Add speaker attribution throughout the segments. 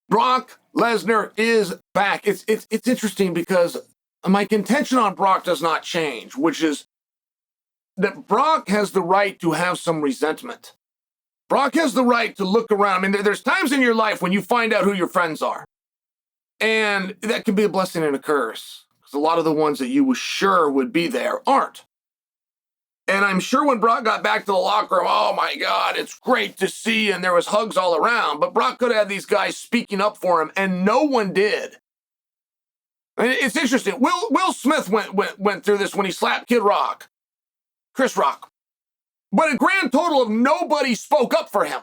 Speaker 1: Brock Lesnar is back. It's interesting because my contention on Brock does not change, which is that Brock has the right to have some resentment. Brock has the right to look around. I mean, there's times in your life when you find out who your friends are. And that can be a blessing and a curse. Because a lot of the ones that you were sure would be there aren't. And I'm sure when Brock got back to the locker room, oh my God, it's great to see, and there was hugs all around. But Brock could have had these guys speaking up for him, and no one did. And it's interesting. Will Smith went through this when he slapped Kid Rock, Chris Rock. But a grand total of nobody spoke up for him.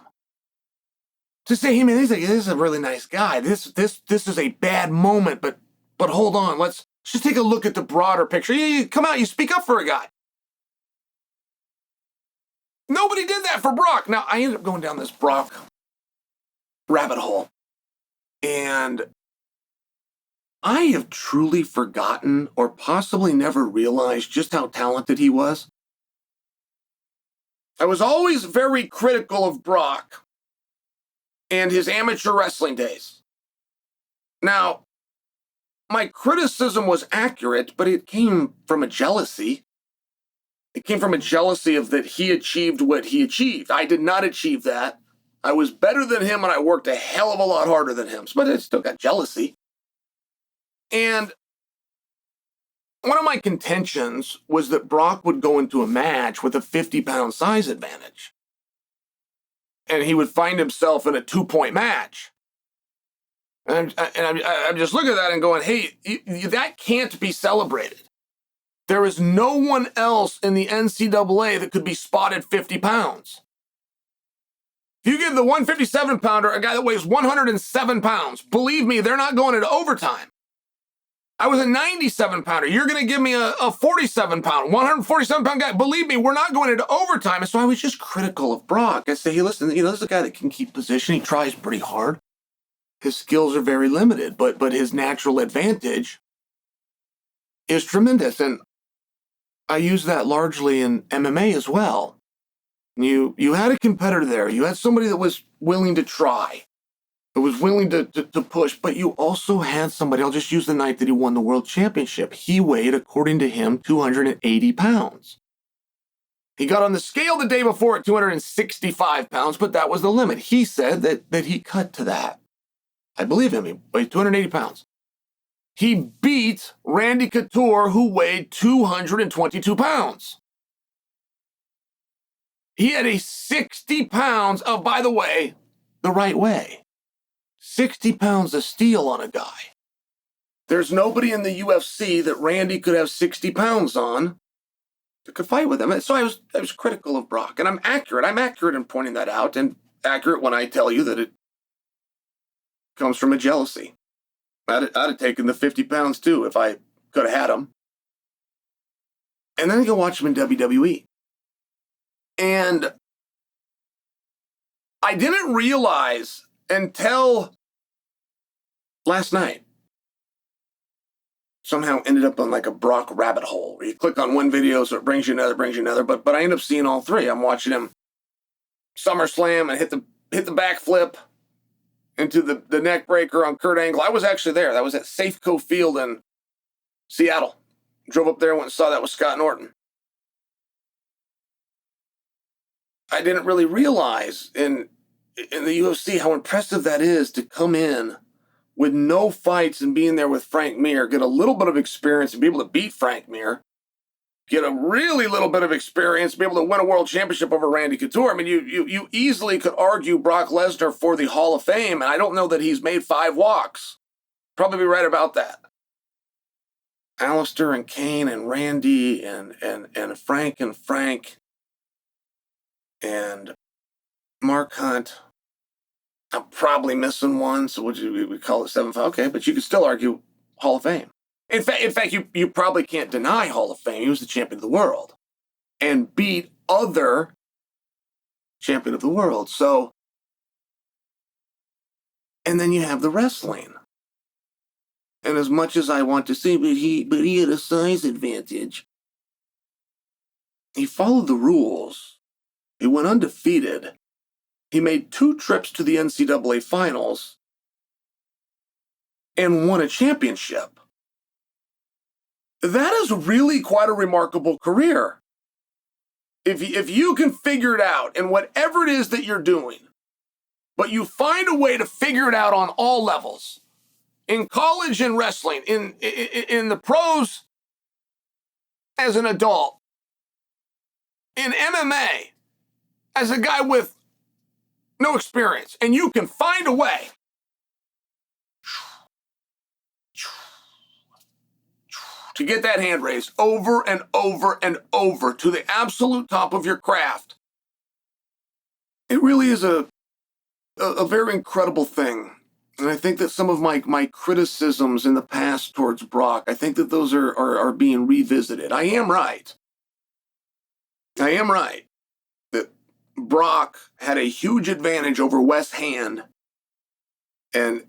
Speaker 1: To say, hey man, this is a really nice guy. This is a bad moment, but hold on, let's just take a look at the broader picture. You come out, you speak up for a guy. Nobody did that for Brock. Now, I ended up going down this Brock rabbit hole. And I have truly forgotten or possibly never realized just how talented he was. I was always very critical of Brock and his amateur wrestling days. Now, my criticism was accurate, but it came from a jealousy. It came from a jealousy of that he achieved what he achieved. I did not achieve that. I was better than him, and I worked a hell of a lot harder than him. But I still got jealousy. And one of my contentions was that Brock would go into a match with a 50-pound size advantage. And he would find himself in a 2-point match. And I'm just looking at that and going, hey, that can't be celebrated. There is no one else in the NCAA that could be spotted 50 pounds. If you give the 157-pounder a guy that weighs 107 pounds, believe me, they're not going into overtime. I was a 97-pounder. You're going to give me a 47-pound, 147-pound guy. Believe me, we're not going into overtime. And so I was just critical of Brock. I say, hey, listen, this is a guy that can keep position. He tries pretty hard. His skills are very limited, but his natural advantage is tremendous. And I use that largely in MMA as well. You had a competitor there. You had somebody that was willing to try, that was willing to push, but you also had somebody, I'll just use the night that he won the world championship. He weighed, according to him, 280 pounds. He got on the scale the day before at 265 pounds, but that was the limit. He said that he cut to that. I believe him. He weighed 280 pounds. He beat Randy Couture, who weighed 222 pounds. He had a 60 pounds of, by the way, the right way. 60 pounds of steel on a guy. There's nobody in the UFC that Randy could have 60 pounds on that could fight with him. So I was critical of Brock, and I'm accurate. I'm accurate in pointing that out, and accurate when I tell you that it comes from a jealousy. I'd have taken the 50 pounds too if I could have had him. And then I go watch him in WWE. And I didn't realize until last night. Somehow ended up on like a Brock rabbit hole where you click on one video so it brings you another. But I end up seeing all three. I'm watching him SummerSlam and hit the backflip into the neck breaker on Kurt Angle. I was actually there. That was at Safeco Field in Seattle. Drove up there and went and saw that with Scott Norton. I didn't really realize in the UFC how impressive that is to come in with no fights and being there with Frank Mir, get a little bit of experience and be able to beat Frank Mir, get a really little bit of experience, be able to win a world championship over Randy Couture. I mean, you easily could argue Brock Lesnar for the Hall of Fame, and I don't know that he's made 5 walks. Probably be right about that. Alistair and Kane and Randy and Frank and Mark Hunt. I'm probably missing one, so we call it 7-5. Okay, but you could still argue Hall of Fame. In fact, you probably can't deny Hall of Fame. He was the champion of the world and beat other champion of the world. So, and then you have the wrestling. And as much as I want to say, but he had a size advantage. He followed the rules. He went undefeated. He made 2 trips to the NCAA finals. and won a championship. That is really quite a remarkable career. If you can figure it out in whatever it is that you're doing, but you find a way to figure it out on all levels, in college and wrestling, in the pros as an adult, in MMA as a guy with no experience, and you can find a way to get that hand raised over and over and over to the absolute top of your craft, it really is a very incredible thing. And I think that some of my criticisms in the past towards Brock, I think that those are being revisited. I am right that Brock had a huge advantage over West Hand and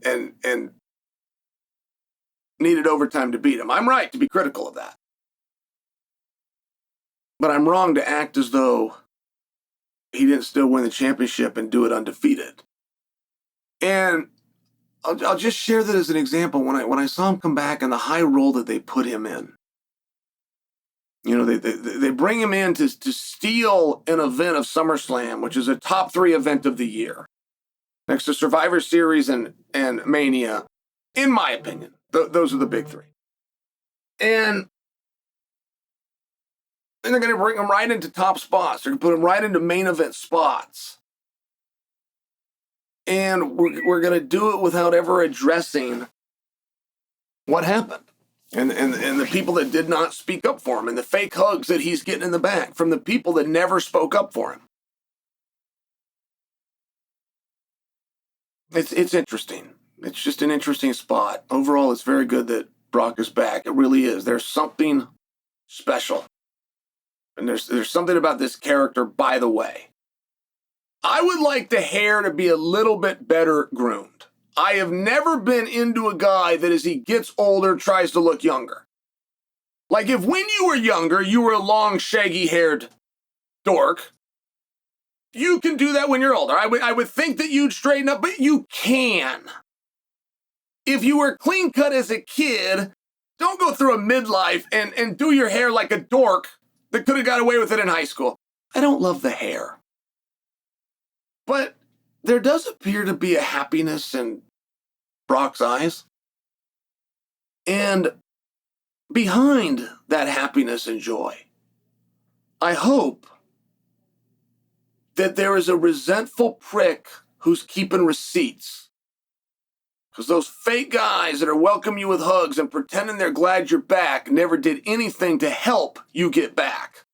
Speaker 1: needed overtime to beat him. I'm right to be critical of that. But I'm wrong to act as though he didn't still win the championship and do it undefeated. And I'll just share that as an example. When I saw him come back and the high role that they put him in, they bring him in to steal an event of SummerSlam, which is a top 3 event of the year, next to Survivor Series and Mania, in my opinion. Those are the big 3. And they're going to bring him right into top spots. They're going to put him right into main event spots. And we're going to do it without ever addressing what happened. And the people that did not speak up for him, and the fake hugs that he's getting in the back from the people that never spoke up for him. It's interesting. It's just an interesting spot. Overall, it's very good that Brock is back. It really is. There's something special. And there's something about this character, by the way. I would like the hair to be a little bit better groomed. I have never been into a guy that as he gets older tries to look younger. Like if when you were younger, you were a long, shaggy-haired dork, you can do that when you're older. I would think that you'd straighten up, but you can. If you were clean cut as a kid, don't go through a midlife and do your hair like a dork that could have got away with it in high school. I don't love the hair. But there does appear to be a happiness in Brock's eyes. And behind that happiness and joy, I hope that there is a resentful prick who's keeping receipts. Because those fake guys that are welcoming you with hugs and pretending they're glad you're back never did anything to help you get back.